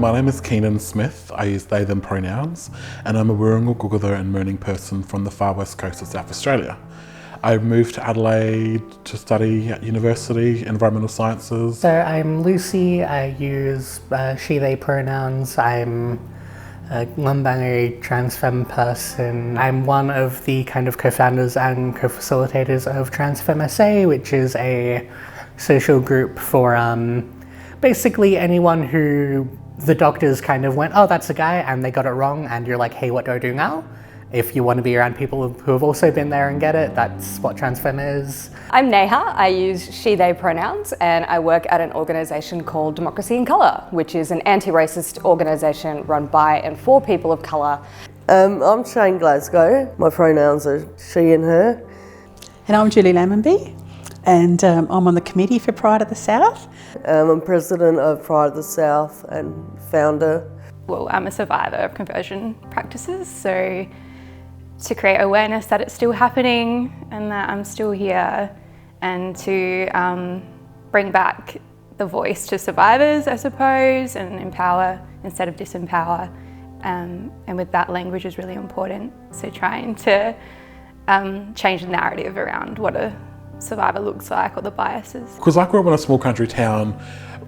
My name is Keenan Smith. I use they, them pronouns, and I'm a Wirrungal Gugutha and Mooning person from the far west coast of South Australia. I moved to Adelaide to study at university, environmental sciences. So I'm Lucy, I use she, they pronouns. I'm a non-binary trans femme person. I'm one of the kind of co-founders and co-facilitators of Trans Femme SA, which is a social group for basically anyone who the doctors kind of went, oh, that's a guy, and they got it wrong, and you're like, hey, what do I do now? If you want to be around people who have also been there and get it, that's what Trans Femme is. I'm Neha, I use she, they pronouns, and I work at an organisation called Democracy in Colour, which is an anti-racist organisation run by and for people of colour. I'm Shane Glasgow, my pronouns are she and her. And I'm Julie Lammonby, and I'm on the committee for Pride of the South. I'm president of Pride of the South and founder. Well, I'm a survivor of conversion practices, so to create awareness that it's still happening and that I'm still here, and to bring back the voice to survivors, I suppose, and empower instead of disempower. And with that, language is really important. So trying to change the narrative around what a survivor looks like or the biases. Because I grew up in a small country town,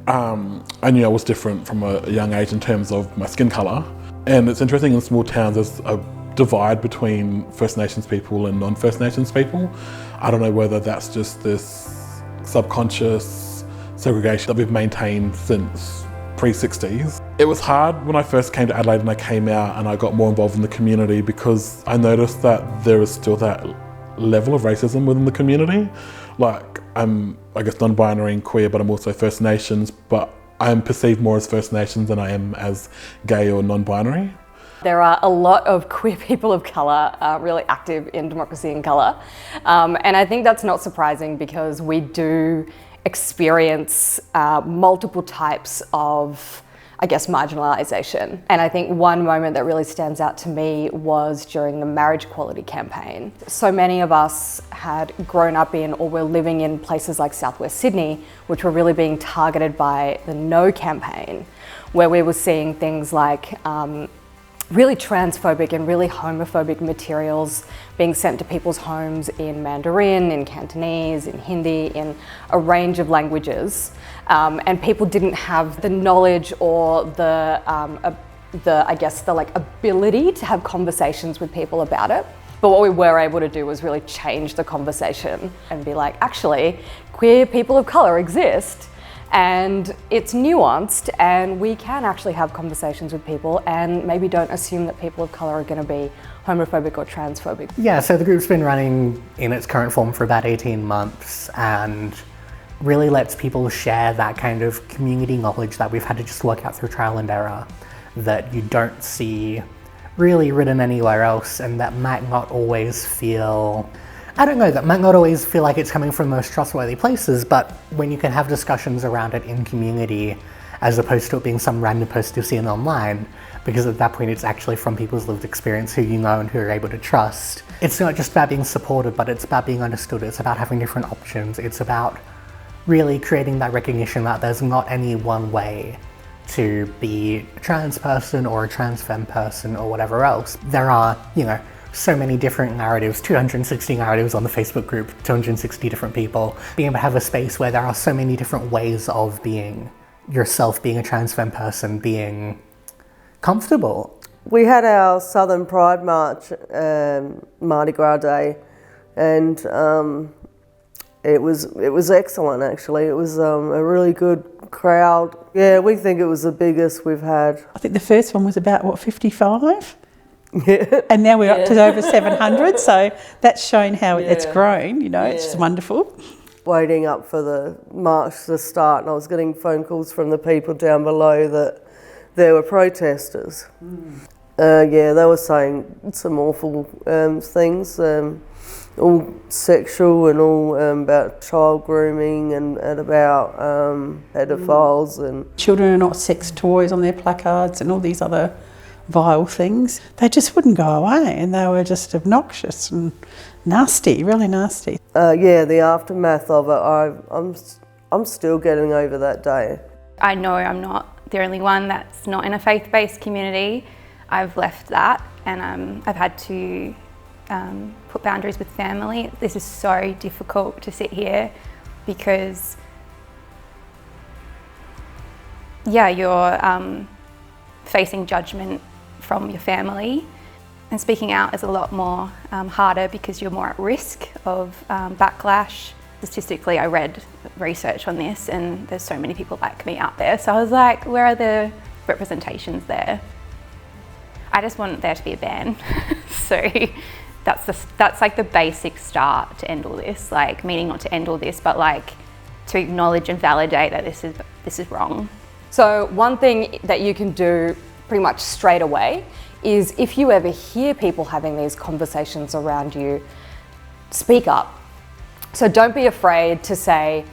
I knew I was different from a young age in terms of my skin colour. And it's interesting, in small towns there's a divide between First Nations people and non-First Nations people. I don't know whether that's just this subconscious segregation that we've maintained since pre-60s. It was hard when I first came to Adelaide and I came out and I got more involved in the community, because I noticed that there is still that level of racism within the community. Like, I'm, I guess, non-binary and queer, but I'm also First Nations, but I'm perceived more as First Nations than I am as gay or non-binary. There are a lot of queer people of colour really active in Democracy in Colour, and I think that's not surprising, because we do experience multiple types of, I guess, marginalisation. And I think one moment that really stands out to me was during the marriage equality campaign. So many of us had grown up in, or were living in, places like southwest Sydney, which were really being targeted by the No campaign, where we were seeing things like really transphobic and really homophobic materials being sent to people's homes in Mandarin, in Cantonese, in Hindi, in a range of languages. And people didn't have the knowledge or the ability to have conversations with people about it. But what we were able to do was really change the conversation and be like, actually, queer people of colour exist, and it's nuanced, and we can actually have conversations with people, and maybe don't assume that people of colour are going to be homophobic or transphobic. Yeah, so the group's been running in its current form for about 18 months and really lets people share that kind of community knowledge that we've had to just work out through trial and error, that you don't see really written anywhere else, and that might not always feel, that might not always feel like it's coming from the most trustworthy places, but when you can have discussions around it in community, as opposed to it being some random post you've seen online, because at that point it's actually from people's lived experience who you know and who you're able to trust. It's not just about being supported, but it's about being understood. It's about having different options. It's about really creating that recognition that there's not any one way to be a trans person or a trans femme person or whatever else. There are, so many different narratives, 260 narratives on the Facebook group, 260 different people. Being able to have a space where there are so many different ways of being yourself, being a trans femme person, being comfortable. We had our Southern Pride March, Mardi Gras Day, and it was excellent, actually. It was a really good crowd. Yeah, we think it was the biggest we've had. I think the first one was about, 55? Yeah. And now we're up to over 700, so that's shown how it's grown, it's just wonderful. Waiting up for the march to start, and I was getting phone calls from the people down below that there were protesters. They were saying some awful things, all sexual and all about child grooming and about pedophiles. And children are not sex toys on their placards and all these other vile things. They just wouldn't go away, and they were just obnoxious and nasty, really nasty. The aftermath of it, I'm still getting over that day. I know I'm not the only one that's not in a faith-based community. I've left that, and I've had to put boundaries with family. This is so difficult to sit here because, yeah, you're facing judgment from your family, and speaking out is a lot more harder because you're more at risk of backlash. Statistically, I read research on this, and there's so many people like me out there. So I was like, where are the representations there? I just want there to be a ban. So that's like the basic start to end all this. Like, meaning not to end all this, but like to acknowledge and validate that this is wrong. So one thing that you can do pretty much straight away is, if you ever hear people having these conversations around you, speak up. So don't be afraid to say,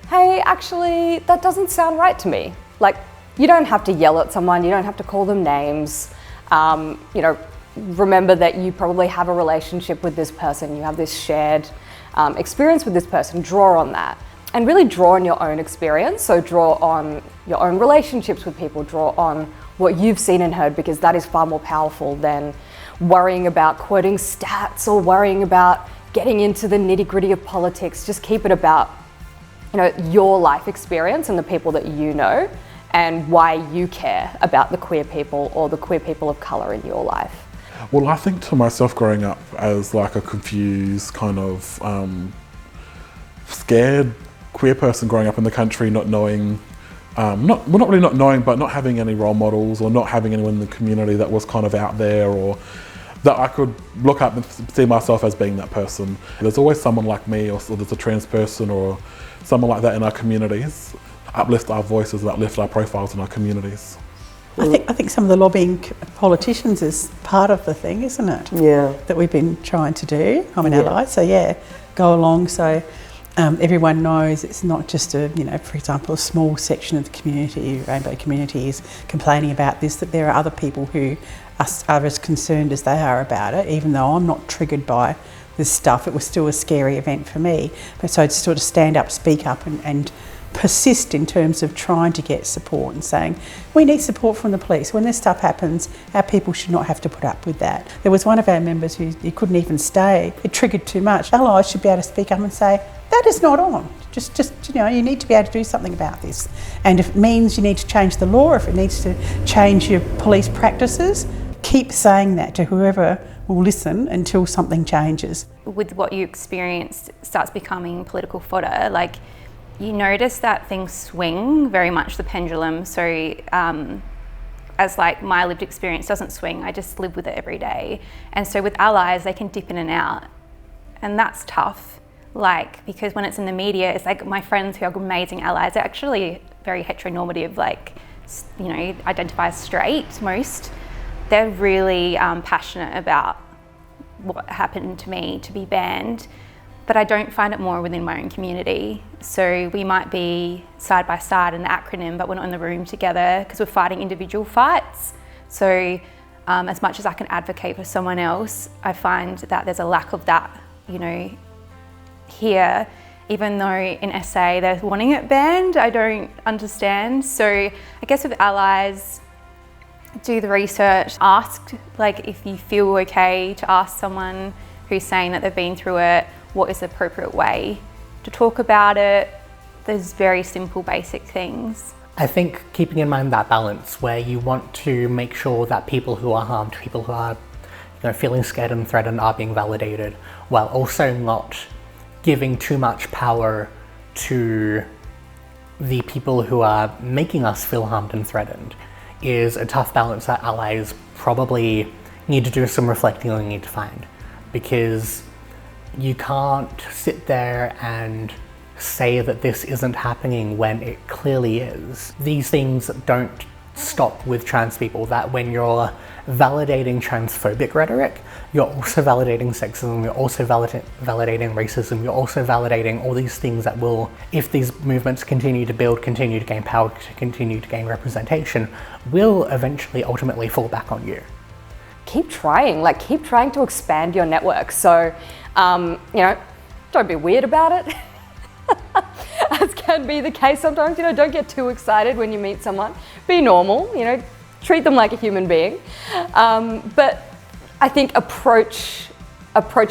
hey, actually, that doesn't sound right to me. Like, you don't have to yell at someone, you don't have to call them names. You know, remember that you probably have a relationship with this person, you have this shared experience with this person, draw on that. And really draw on your own experience, so draw on your own relationships with people, draw on what you've seen and heard, because that is far more powerful than worrying about quoting stats or worrying about getting into the nitty-gritty of politics. Just keep it about, you know, your life experience and the people that you know, and why you care about the queer people or the queer people of colour in your life. Well, I think to myself growing up as like a confused kind of scared queer person growing up in the country, not knowing, not really not knowing, but not having any role models or not having anyone in the community that was kind of out there or that I could look up and see myself as being that person. There's always someone like me, or there's a trans person or someone like that in our communities. Uplift our voices and uplift our profiles in our communities. I think some of the lobbying politicians is part of the thing, isn't it? Yeah. That we've been trying to do. I'm an ally, so yeah, go along so everyone knows it's not just a, you know, for example, a small section of the community, rainbow community, is complaining about this, that there are other people who are as concerned as they are about it, even though I'm not triggered by this stuff. It was still a scary event for me. But so to sort of stand up, speak up and persist in terms of trying to get support and saying, we need support from the police. When this stuff happens, our people should not have to put up with that. There was one of our members who couldn't even stay. It triggered too much. Allies should be able to speak up and say, that is not on. Just you know, you need to be able to do something about this. And if it means you need to change the law, if it needs to change your police practices, keep saying that to whoever will listen until something changes. With what you experienced starts becoming political fodder. Like, you notice that things swing very much the pendulum. So as like my lived experience doesn't swing, I just live with it every day. And so with allies, they can dip in and out. And that's tough. Like, because when it's in the media, it's like my friends who are amazing allies, they're actually very heteronormative, like, you know, identify as straight most. They're really passionate about what happened to me to be banned. But I don't find it more within my own community. So we might be side by side in the acronym, but we're not in the room together because we're fighting individual fights. So as much as I can advocate for someone else, I find that there's a lack of that, you know, here, even though in SA they're wanting it banned, I don't understand. So I guess with allies, do the research, ask, like, if you feel okay to ask someone who's saying that they've been through it, what is the appropriate way to talk about it. There's very simple, basic things. I think keeping in mind that balance where you want to make sure that people who are harmed, people who are, you know, feeling scared and threatened are being validated, while also not giving too much power to the people who are making us feel harmed and threatened, is a tough balance that allies probably need to do some reflecting on and need to find. Because you can't sit there and say that this isn't happening when it clearly is. These things don't stop with trans people, that when you're validating transphobic rhetoric, you're also validating sexism, you're also validating racism, you're also validating all these things that will, if these movements continue to build, continue to gain power, continue to gain representation, will eventually ultimately fall back on you. Keep trying to expand your network. So, you know, don't be weird about it. As can be the case sometimes. Don't get too excited when you meet someone. Be normal, treat them like a human being. But I think approach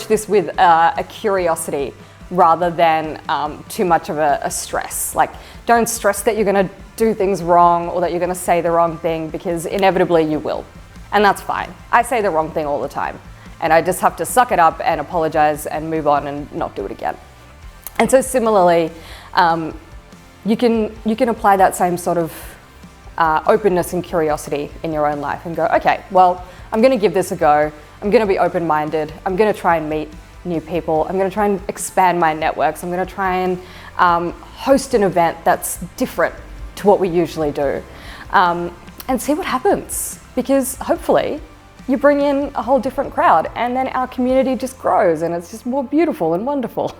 this with a curiosity rather than too much of a stress. Like, don't stress that you're going to do things wrong or that you're going to say the wrong thing, because inevitably you will. And that's fine. I say the wrong thing all the time. And I just have to suck it up and apologize and move on and not do it again. And so similarly, you can apply that same sort of openness and curiosity in your own life and go, okay, well, I'm going to give this a go. I'm going to be open-minded. I'm going to try and meet new people. I'm going to try and expand my networks. I'm going to try and host an event that's different to what we usually do, and see what happens. Because hopefully you bring in a whole different crowd, and then our community just grows and it's just more beautiful and wonderful.